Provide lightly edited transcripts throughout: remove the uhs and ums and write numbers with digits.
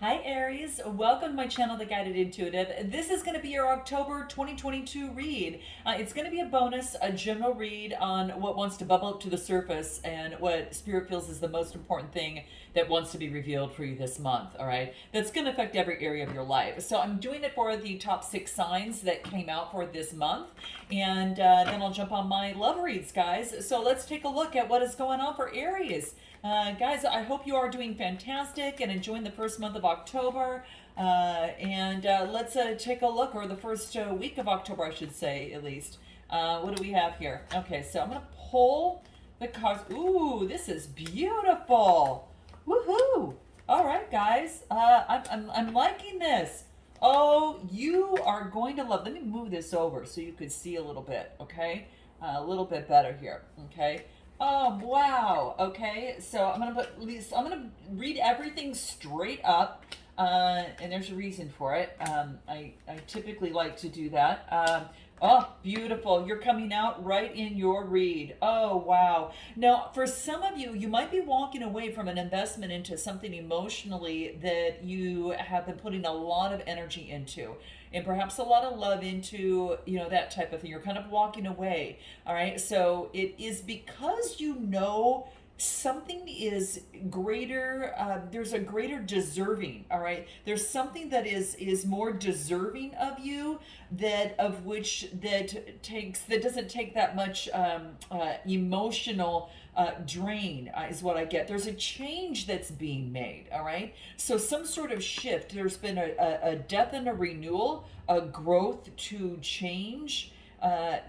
Hi Aries, welcome to my channel, The Guided Intuitive. This is going to be your October 2022 read. It's going to be a bonus, a general read on what wants to bubble up to the surface and what Spirit feels is the most important thing that wants to be revealed for you this month, all right? That's going to affect every area of your life. So I'm doing it for the top 6 signs that came out for this month, and then I'll jump on my love reads, guys. So let's take a look at what is going on for Aries. Guys, I hope you are doing fantastic and enjoying the first month of October. And let's take a look, or the first week of October, I should say, at least. What do we have here? Okay, so I'm going to pull the cards. Ooh, this is beautiful. Woohoo! All right, guys. I'm liking this. Oh, you are going to love. Let me move this over so you could see a little bit, okay? A little bit better here, okay? Oh, wow. Okay, so I'm gonna read everything straight up, and there's a reason for it. I typically like to do that. Oh, beautiful. You're coming out right in your read. Oh, wow. Now, for some of you, you might be walking away from an investment into something emotionally that you have been putting a lot of energy into and perhaps a lot of love into, that type of thing. You're kind of walking away. All right. So it is because something is greater. There's a greater deserving. All right, there's something that is more deserving of you, that doesn't take that much emotional drain, is what I get. There's a change that's being made. All right, so some sort of shift. There's been a death and a renewal, a growth to change.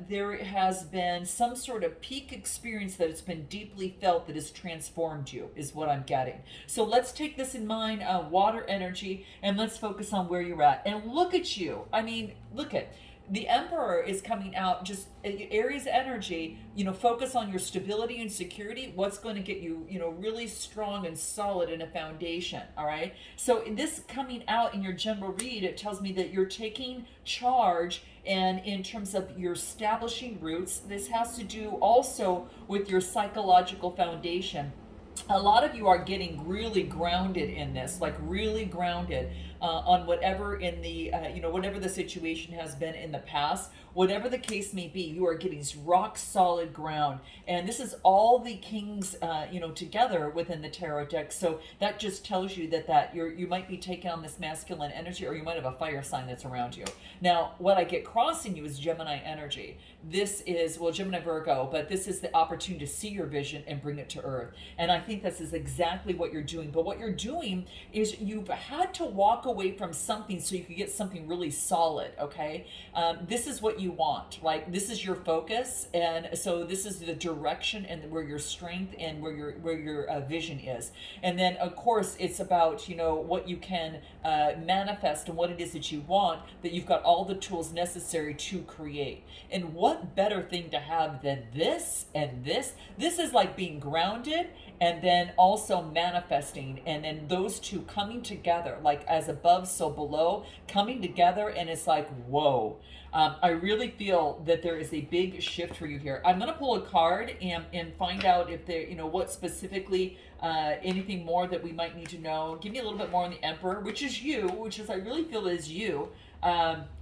There has been some sort of peak experience that has been deeply felt that has transformed you, is what I'm getting. So let's take this in mind, water energy, and let's focus on where you're at. And look at you. I mean, look at the Emperor is coming out, just Aries energy. Focus on your stability and security. What's going to get you, really strong and solid in a foundation. All right. So in this coming out in your general read, it tells me that you're taking charge. And in terms of your establishing roots, this has to do also with your psychological foundation. A lot of you are getting really grounded in this, like really grounded on whatever in the whatever the situation has been in the past, whatever the case may be. You are getting rock solid ground, and this is all the kings together within the tarot deck. So that just tells you that you might be taking on this masculine energy, or you might have a fire sign that's around you. Now, what I get crossing you is Gemini energy. This is, well, Gemini Virgo, but this is the opportunity to see your vision and bring it to earth. And I think this is exactly what you're doing. But what you're doing is you've had to walk away from something so you could get something really solid, okay? This is what you want, right? This is your focus. And so this is the direction and where your strength and where your vision is. And then, of course, it's about, what you can manifest and what it is that you want, that you've got all the tools necessary to create. And what better thing to have than this and this? This is like being grounded and then also manifesting, and then those two coming together, like as above, so below, coming together, and it's like, whoa. I really feel that there is a big shift for you here. I'm going to pull a card and find out if there, what specifically, anything more that we might need to know. Give me a little bit more on the Emperor, which is you, I really feel is you.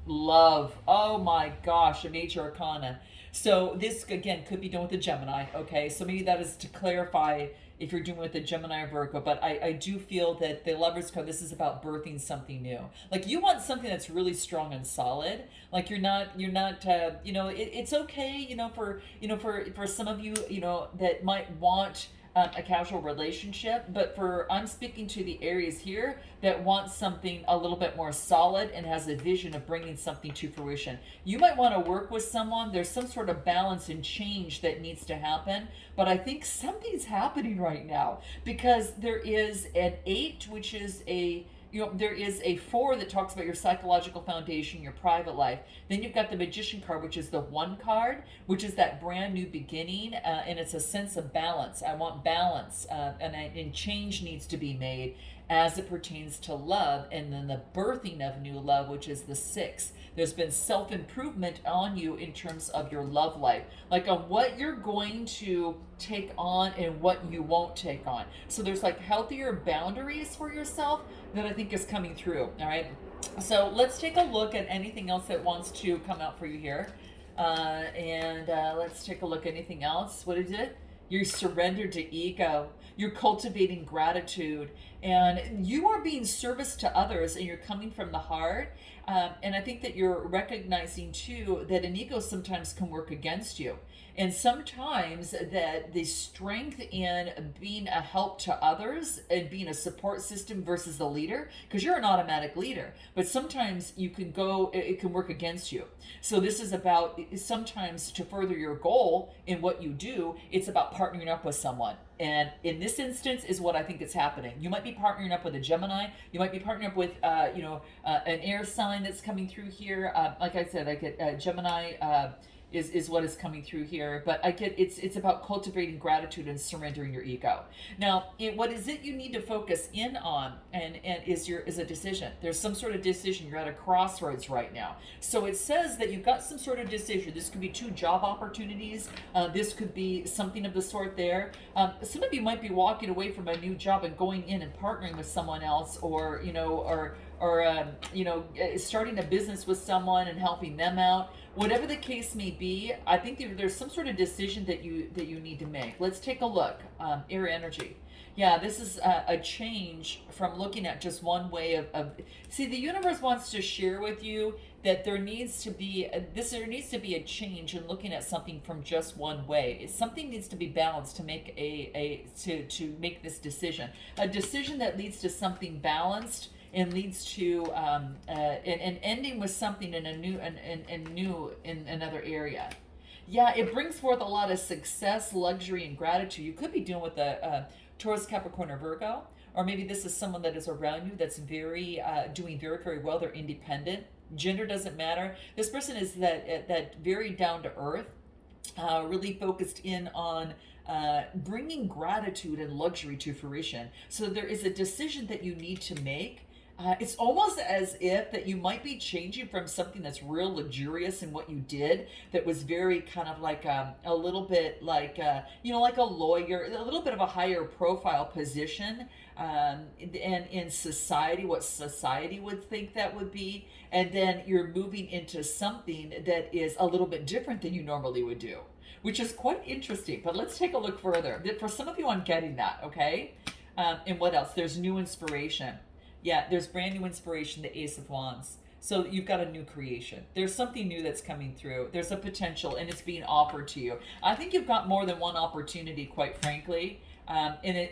Love. Oh my gosh, a major arcana. So this again could be done with the Gemini. Okay, so maybe that is to clarify if you're doing with the Gemini or Virgo, but I do feel that the Lovers card, this is about birthing something new. Like you want something that's really strong and solid. Like you're not it's okay, for some of you, that might want a casual relationship, but I'm speaking to the Aries here that wants something a little bit more solid and has a vision of bringing something to fruition. You might want to work with someone. There's some sort of balance and change that needs to happen, but I think something's happening right now because there is an 8, which is there is a 4 that talks about your psychological foundation, your private life. Then you've got the Magician card, which is the 1 card, which is that brand new beginning, and it's a sense of balance. I want balance, and change needs to be made. as it pertains to love, and then the birthing of new love, which is the 6. There's been self-improvement on you in terms of your love life, like on what you're going to take on and what you won't take on. So there's like healthier boundaries for yourself that I think is coming through. All right. So let's take a look at anything else that wants to come out for you here. Let's take a look. Anything else? What is it? You're surrendered to ego. You're cultivating gratitude, and you are being service to others, and you're coming from the heart. And I think that you're recognizing too that an ego sometimes can work against you. And sometimes that the strength in being a help to others and being a support system versus the leader, because you're an automatic leader, but sometimes you can go, it can work against you. So this is about sometimes to further your goal in what you do, it's about partnering up with someone. And in this instance is what I think is happening. You might be partnering up with a Gemini. You might be partnering up with, an air sign that's coming through here. Like I said, I get Gemini is what is coming through here. But I get it's about cultivating gratitude and surrendering your ego. Now, what is it you need to focus in on and is a decision. There's some sort of decision. You're at a crossroads right now. So it says that you've got some sort of decision. This could be 2 job opportunities. This could be something of the sort there. Some of you might be walking away from a new job and going in and partnering with someone else, or starting a business with someone and helping them out. Whatever the case may be, I think there's some sort of decision that you need to make. Let's take a look. Air energy. Yeah, this is a change from looking at just one way of see, the universe wants to share with you that there needs to be a change in looking at something from just one way. Something needs to be balanced to make to make this decision. A decision that leads to something balanced and leads to and ending with something in a new and new in another area. Yeah, it brings forth a lot of success, luxury, and gratitude. You could be dealing with a Taurus, Capricorn, or Virgo, or maybe this is someone that is around you that's doing very, very well. They're independent. Gender doesn't matter. This person is that very down to earth, really focused in on bringing gratitude and luxury to fruition. So there is a decision that you need to make. It's almost as if that you might be changing from something that's real luxurious in what you did, that was very kind of like a little bit like like a lawyer, a little bit of a higher profile position, and in society, what society would think that would be, and then you're moving into something that is a little bit different than you normally would do, which is quite interesting. But let's take a look further. For some of you, I'm getting that, okay? And what else? There's new inspiration. Yeah, there's brand new inspiration, the Ace of Wands. So you've got a new creation. There's something new that's coming through. There's a potential, and it's being offered to you. I think you've got more than one opportunity, quite frankly.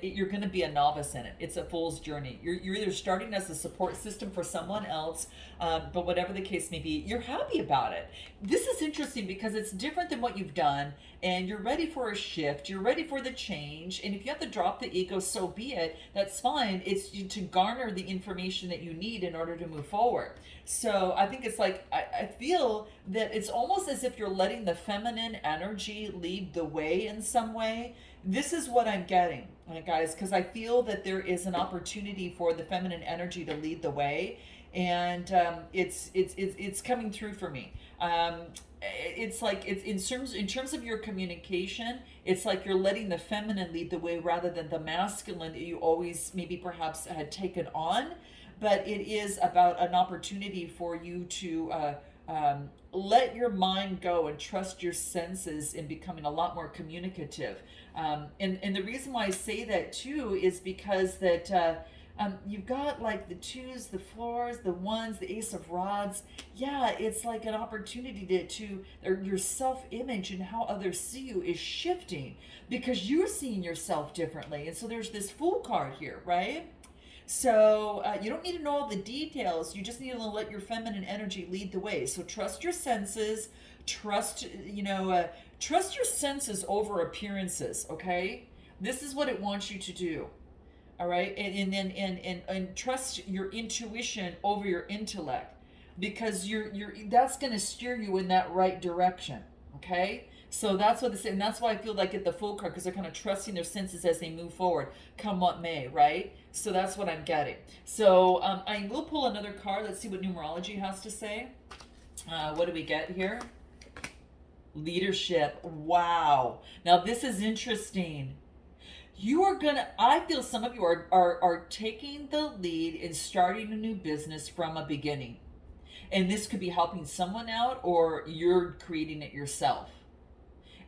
You're going to be a novice in it. It's a fool's journey. You're either starting as a support system for someone else, but whatever the case may be, you're happy about it. This is interesting because it's different than what you've done, and you're ready for a shift. You're ready for the change, and if you have to drop the ego, so be it. That's fine. It's to garner the information that you need in order to move forward. So I think it's like, I feel that it's almost as if you're letting the feminine energy lead the way in some way. This is what I'm getting, guys, because I feel that there is an opportunity for the feminine energy to lead the way, and it's coming through for me. It's like it's in terms of your communication, it's like you're letting the feminine lead the way rather than the masculine that you always maybe perhaps had taken on. But it is about an opportunity for you to let your mind go and trust your senses in becoming a lot more communicative. And the reason why I say that too is because that you've got like the 2s, the 4s, the 1s, the Ace of Rods. Yeah, it's like an opportunity or your self-image and how others see you is shifting because you're seeing yourself differently. And so there's this Fool card here, right? So you don't need to know all the details. You just need to let your feminine energy lead the way. So trust your senses. Trust your senses over appearances. Okay, this is what it wants you to do. All right, and trust your intuition over your intellect, because that's going to steer you in that right direction. Okay. So that's what this, and that's why I feel like at the Fool card, because they're kind of trusting their senses as they move forward, come what may, right? So that's what I'm getting. So I will pull another card. Let's see what numerology has to say. What do we get here? Leadership. Wow. Now this is interesting. You are gonna, I feel some of you are taking the lead in starting a new business from a beginning. And this could be helping someone out, or you're creating it yourself.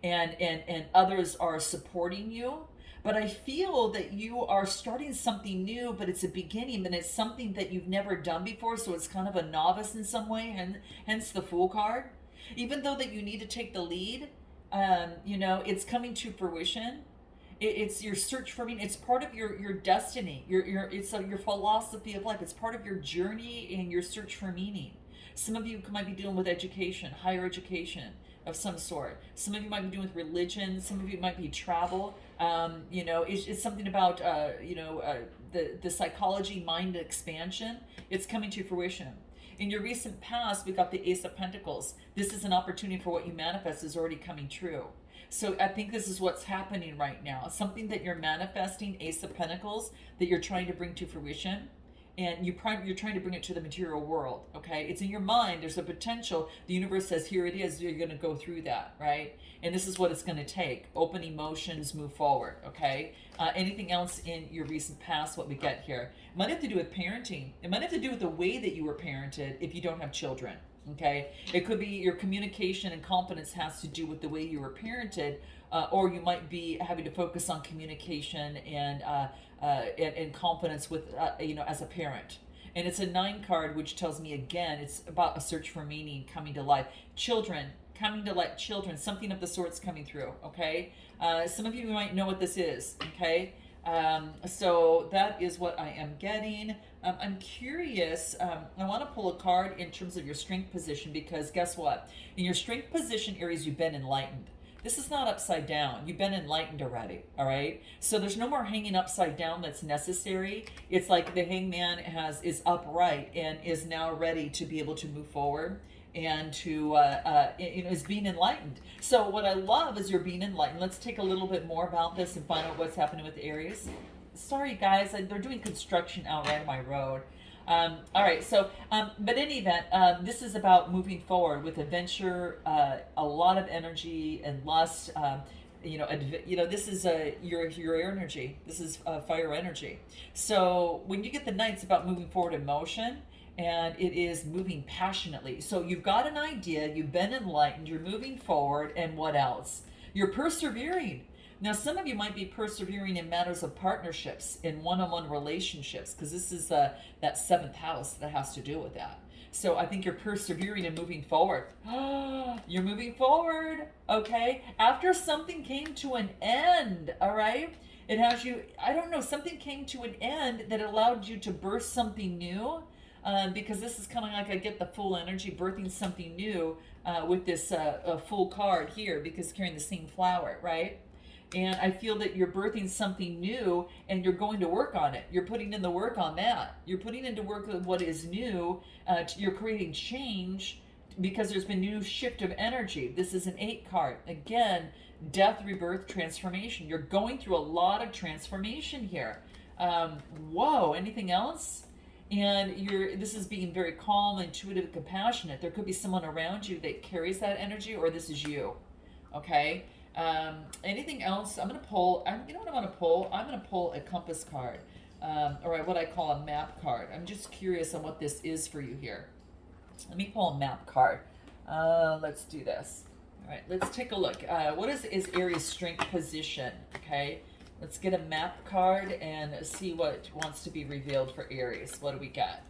And others are supporting you. But I feel that you are starting something new, but it's a beginning, and it's something that you've never done before, so it's kind of a novice in some way, and hence the Fool card. Even though that you need to take the lead, it's coming to fruition. It's your search for meaning. It's part of your destiny. Your philosophy of life. It's part of your journey and your search for meaning. Some of you might be dealing with education, higher education of some sort. Some of you might be dealing with religion. Some of you might be travel. It's something about the psychology, mind expansion. It's coming to fruition. In your recent past, we got the Ace of Pentacles. This is an opportunity for what you manifest is already coming true. So I think this is what's happening right now. Something that you're manifesting, Ace of Pentacles, that you're trying to bring to fruition. And you're trying to bring it to the material world, okay? It's in your mind. There's a potential. The universe says, here it is. You're going to go through that, right? And this is what it's going to take. Open emotions, move forward, okay? Anything else in your recent past, what we get here? It might have to do with parenting. It might have to do with the way that you were parented if you don't have children, okay? It could be your communication and confidence has to do with the way you were parented, or you might be having to focus on communication and confidence with, as a parent. And it's a 9 card, which tells me again, it's about a search for meaning coming to life. Children, coming to life, children, something of the sorts coming through, okay? Some of you might know what this is, okay? So that is what I am getting. I'm curious, I want to pull a card in terms of your strength position, because guess what? In your strength position, Aries, you've been enlightened. This is not upside down. You've been enlightened already, all right? So there's no more hanging upside down that's necessary. It's like the hangman is upright and is now ready to be able to move forward and to, is being enlightened. So what I love is you're being enlightened. Let's take a little bit more about this and find out what's happening with Aries. Sorry, guys, they're doing construction out right on my road. All right, so, but in any event, this is about moving forward with adventure, a lot of energy and lust. This is your energy. This is fire energy. So when you get the Knight, it's about moving forward in motion, and it is moving passionately. So you've got an idea, you've been enlightened, you're moving forward, and what else? You're persevering. Now, some of you might be persevering in matters of partnerships, in one-on-one relationships, because this is that 7th house that has to do with that. So I think you're persevering and moving forward. You're moving forward, okay? After something came to an end, all right? It has you, I don't know, something came to an end that allowed you to birth something new, because this is kind of like I get the full energy, birthing something new with this full card here, because carrying the same flower, right? And I feel that you're birthing something new and you're going to work on it. You're putting in the work on that. You're putting into work what is new. You're creating change because there's been new shift of energy. This is an 8 card. Again, death, rebirth, transformation. You're going through a lot of transformation here. Whoa, anything else? And this is being very calm, intuitive, compassionate. There could be someone around you that carries that energy, or this is you. Okay? Anything else? I'm going to pull, you know what I want to pull? I'm going to pull a compass card, or what I call a map card. I'm just curious on what this is for you here. Let me pull a map card. Let's do this. All right, let's take a look. What is Aries' strength position? Okay, let's get a map card and see what wants to be revealed for Aries. What do we got?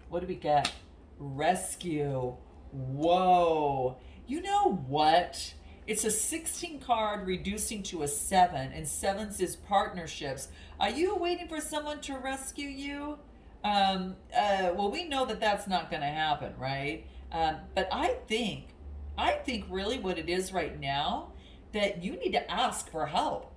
What do we get? Rescue. Whoa. You know what? It's a 16 card reducing to a 7, and 7s is partnerships. Are you waiting for someone to rescue you? Well, we know that that's not going to happen, right? But I think really what it is right now, that you need to ask for help.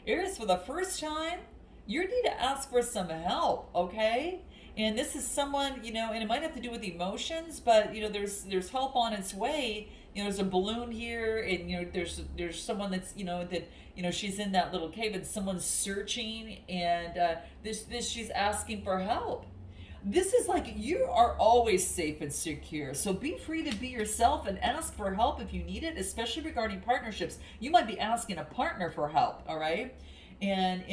Aries, for the first time, you need to ask for some help, okay? And this is someone, and it might have to do with emotions, but there's help on its way. There's a balloon here, and there's someone that's that she's in that little cave, and someone's searching, and this she's asking for help. This is like you are always safe and secure. So be free to be yourself and ask for help if you need it, especially regarding partnerships. You might be asking a partner for help, all right? And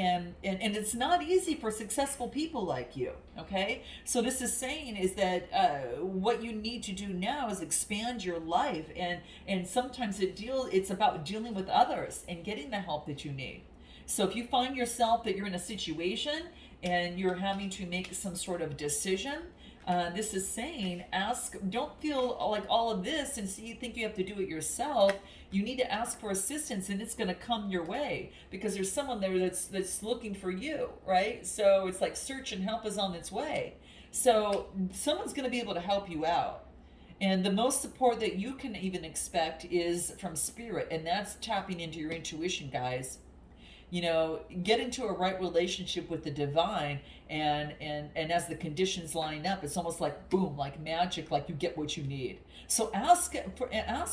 it's not easy for successful people like you, okay? So this is saying is that what you need to do now is expand your life, and sometimes it's about dealing with others and getting the help that you need. So if you find yourself that you're in a situation and you're having to make some sort of decision, this is saying don't feel like all of this and you think you have to do it yourself. You need to ask for assistance, and it's going to come your way because there's someone there that's looking for you, right? So it's like search and help is on its way. So someone's going to be able to help you out. And the most support that you can even expect is from spirit, and that's tapping into your intuition, guys. Get into a right relationship with the divine, and as the conditions line up, it's almost like boom, like magic, like you get what you need. So ask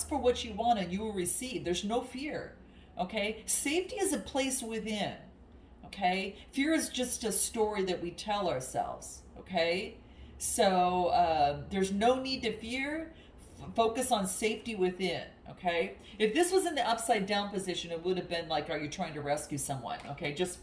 for what you want, and you will receive. There's no fear. Okay, safety is a place within. Okay, fear is just a story that we tell ourselves. Okay, so there's no need to fear. Focus on safety within. Okay, if this was in the upside down position, it would have been like, are you trying to rescue someone? Okay, just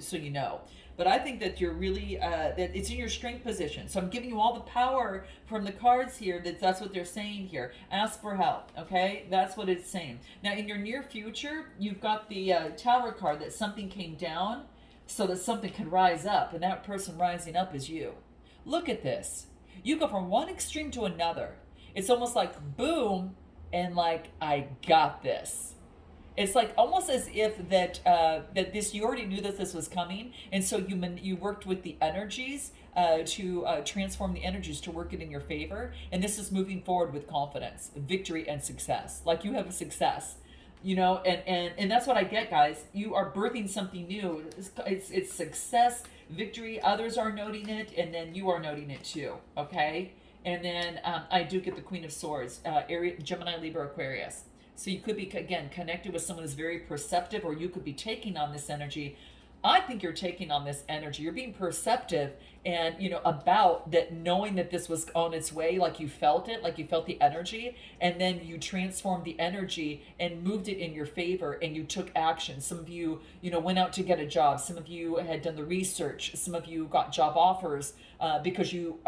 so you know. But I think that you're really that it's in your strength position. So I'm giving you all the power from the cards here. That's what they're saying here. Ask for help. Okay, that's what it's saying. Now in your near future, you've got the Tower card, that something came down so that something could rise up, and that person rising up is you. Look at this. You go from one extreme to another. It's almost like boom, and like, I got this. It's like almost as if that this, you already knew that this was coming, and so you worked with the energies to transform the energies to work it in your favor, and this is moving forward with confidence, victory, and success. Like you have a success, and that's what I get, guys. You are birthing something new. It's success, victory. Others are noting it, and then you are noting it too. Okay. And then I do get the Queen of Swords, Aries, Gemini, Libra, Aquarius. So you could be, again, connected with someone who's very perceptive, or you could be taking on this energy. I think you're taking on this energy. You're being perceptive and, about that, knowing that this was on its way, like you felt it, like you felt the energy, and then you transformed the energy and moved it in your favor, and you took action. Some of you, went out to get a job. Some of you had done the research. Some of you got job offers because you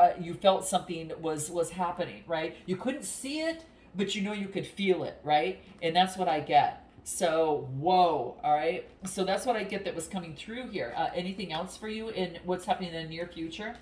felt something was happening, right? You couldn't see it, but you could feel it, right? And that's what I get. So, whoa, all right? So that's what I get that was coming through here. Anything else for you in what's happening in the near future?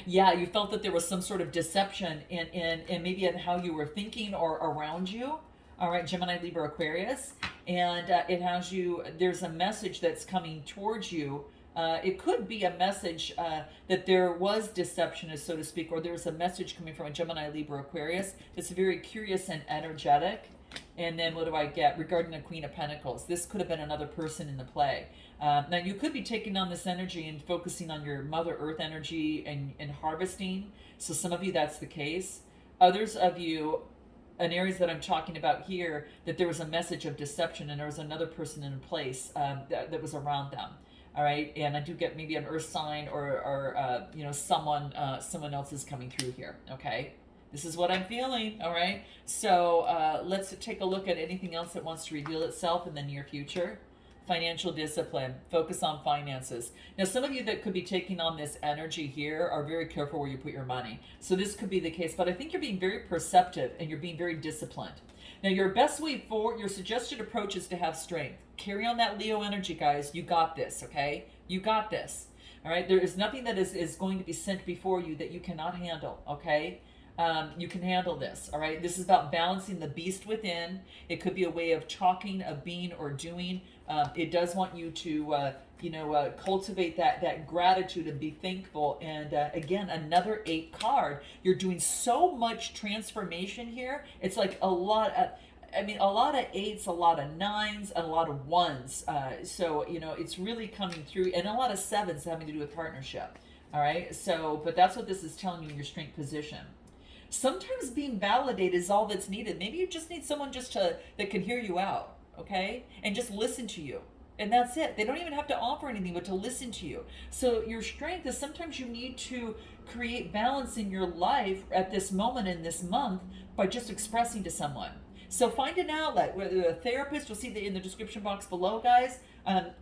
Yeah, you felt that there was some sort of deception in maybe in how you were thinking or around you. All right, Gemini, Libra, Aquarius. And it has you, there's a message that's coming towards you. It could be a message that there was deception, so to speak, or there's a message coming from a Gemini, Libra, Aquarius that's very curious and energetic. And then what do I get regarding the Queen of Pentacles? This could have been another person in the play. Now you could be taking on this energy and focusing on your Mother Earth energy and harvesting. So some of you, that's the case. Others of you, an Aries that I'm talking about here, that there was a message of deception and there was another person in a place that was around them. All right, and I do get maybe an Earth sign or someone else is coming through here. Okay. This is what I'm feeling, all right? So let's take a look at anything else that wants to reveal itself in the near future. Financial discipline, focus on finances. Now, some of you that could be taking on this energy here are very careful where you put your money. So this could be the case, but I think you're being very perceptive and you're being very disciplined. Now, your best way forward, your suggested approach is to have strength. Carry on that Leo energy, guys. You got this, okay? You got this, all right? There is nothing that is going to be sent before you that you cannot handle, okay? You can handle this, all right? This is about balancing the beast within. It could be a way of talking, of being, or doing. It does want you to, cultivate that gratitude and be thankful. And again, another 8 card. You're doing so much transformation here. It's like a lot of 8s, a lot of 9s, and a lot of 1s. So, it's really coming through, and a lot of 7s having to do with partnership. All right. So, but that's what this is telling you in your strength position. Sometimes being validated is all that's needed. Maybe you just need someone just to that can hear you out, okay? And just listen to you. And that's it. They don't even have to offer anything but to listen to you. So your strength is sometimes you need to create balance in your life at this moment in this month by just expressing to someone. So find an outlet, whether a therapist, you'll see that in the description box below, guys.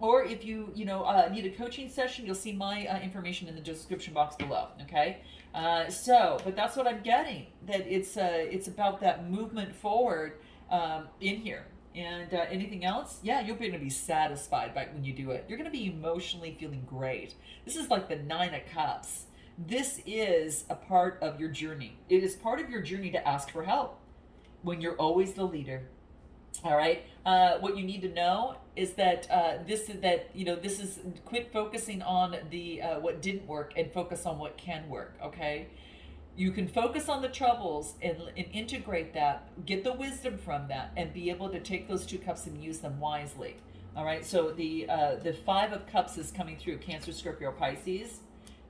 Or if you need a coaching session, you'll see my information in the description box below. Okay. But that's what I'm getting. That it's about that movement forward in here. And anything else? Yeah, you're going to be satisfied by when you do it. You're going to be emotionally feeling great. This is like the 9 of Cups. This is a part of your journey. It is part of your journey to ask for help when you're always the leader. All right. What you need to know is that this is quit focusing on the what didn't work and focus on what can work. Okay. You can focus on the troubles and integrate that, get the wisdom from that, and be able to take those 2 cups and use them wisely. All right. So the 5 of Cups is coming through Cancer, Scorpio, Pisces.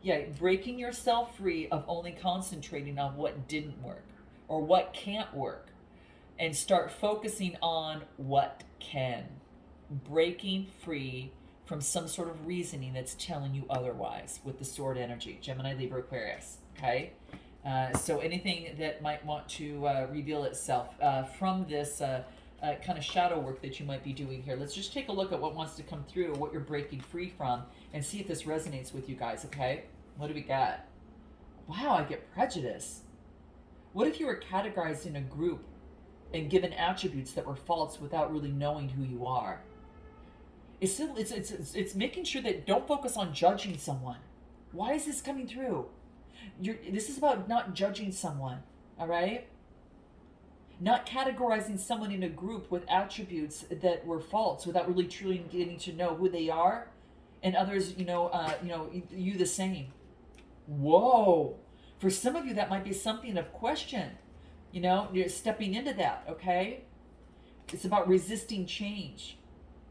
Yeah, breaking yourself free of only concentrating on what didn't work or what can't work, and start focusing on what can. Breaking free from some sort of reasoning that's telling you otherwise with the sword energy, Gemini, Libra, Aquarius. Okay. So anything that might want to reveal itself from this kind of shadow work that you might be doing here. Let's just take a look at what wants to come through, what you're breaking free from, and see if this resonates with you guys, okay? What do we got? Wow, I get prejudice. What if you were categorized in a group and given attributes that were false without really knowing who you are? It's making sure that don't focus on judging someone. Why is this coming through? This is about not judging someone, all right? Not categorizing someone in a group with attributes that were false without really truly getting to know who they are, and others, you the same. Whoa! For some of you, that might be something of question. You're stepping into that, okay? It's about resisting change.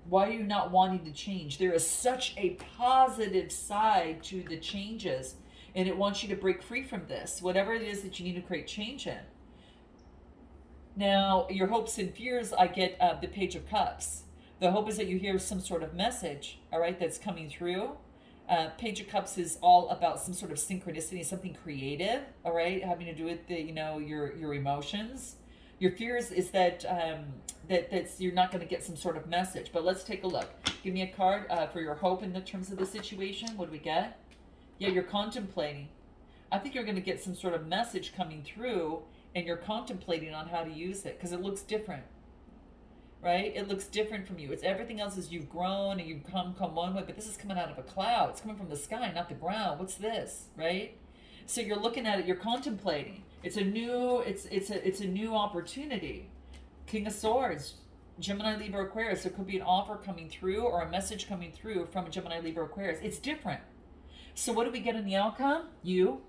Why are you not wanting to change? There is such a positive side to the changes, and it wants you to break free from this, whatever it is that you need to create change in. Now, your hopes and fears, I get the Page of Cups. The hope is that you hear some sort of message, all right, that's coming through. Page of Cups is all about some sort of synchronicity, something creative, all right, having to do with your emotions. Your fears is that that's you're not going to get some sort of message. But let's take a look. Give me a card for your hope in the terms of the situation. What do we get? Yeah, you're contemplating. I think you're going to get some sort of message coming through, and you're contemplating on how to use it because it looks different, right? It looks different from you. It's everything else is you've grown and you've come one way, but this is coming out of a cloud. It's coming from the sky, not the ground. What's this, right? So you're looking at it. You're contemplating. It's a new opportunity. King of Swords, Gemini, Libra, Aquarius. There could be an offer coming through or a message coming through from a Gemini, Libra, Aquarius. It's different. So what do we get in the outcome? You.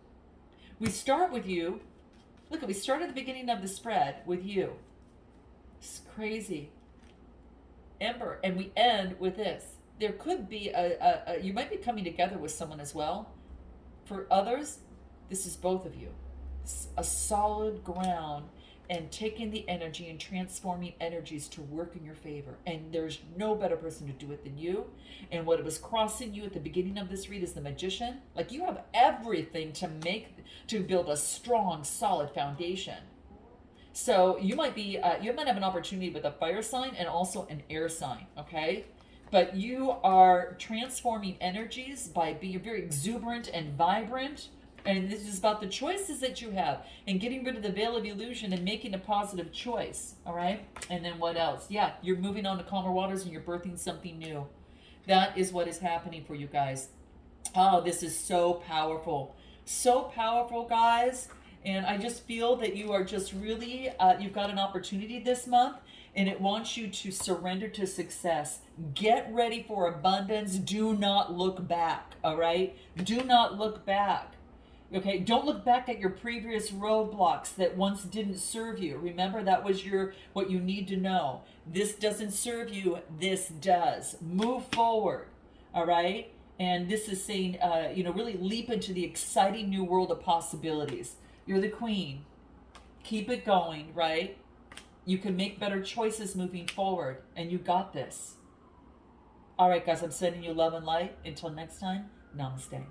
We start with you. Look, we start at the beginning of the spread with you. It's crazy. Ember. And we end with this. There could be you might be coming together with someone as well. For others, this is both of you. It's a solid ground and taking the energy and transforming energies to work in your favor. And there's no better person to do it than you. And what was crossing you at the beginning of this read is the Magician. Like you have everything to build a strong, solid foundation. So you might have an opportunity with a fire sign and also an air sign, okay? But you are transforming energies by being very exuberant and vibrant. And this is about the choices that you have and getting rid of the veil of illusion and making a positive choice, all right? And then what else? Yeah, you're moving on to calmer waters and you're birthing something new. That is what is happening for you guys. Oh, this is so powerful. So powerful, guys. And I just feel that you are just really, you've got an opportunity this month and it wants you to surrender to success. Get ready for abundance. Do not look back, all right? Do not look back. Okay, don't look back at your previous roadblocks that once didn't serve you. Remember, that was what you need to know. This doesn't serve you, this does. Move forward, all right? And this is saying, really leap into the exciting new world of possibilities. You're the queen. Keep it going, right? You can make better choices moving forward, and you got this. All right, guys, I'm sending you love and light. Until next time, namaste.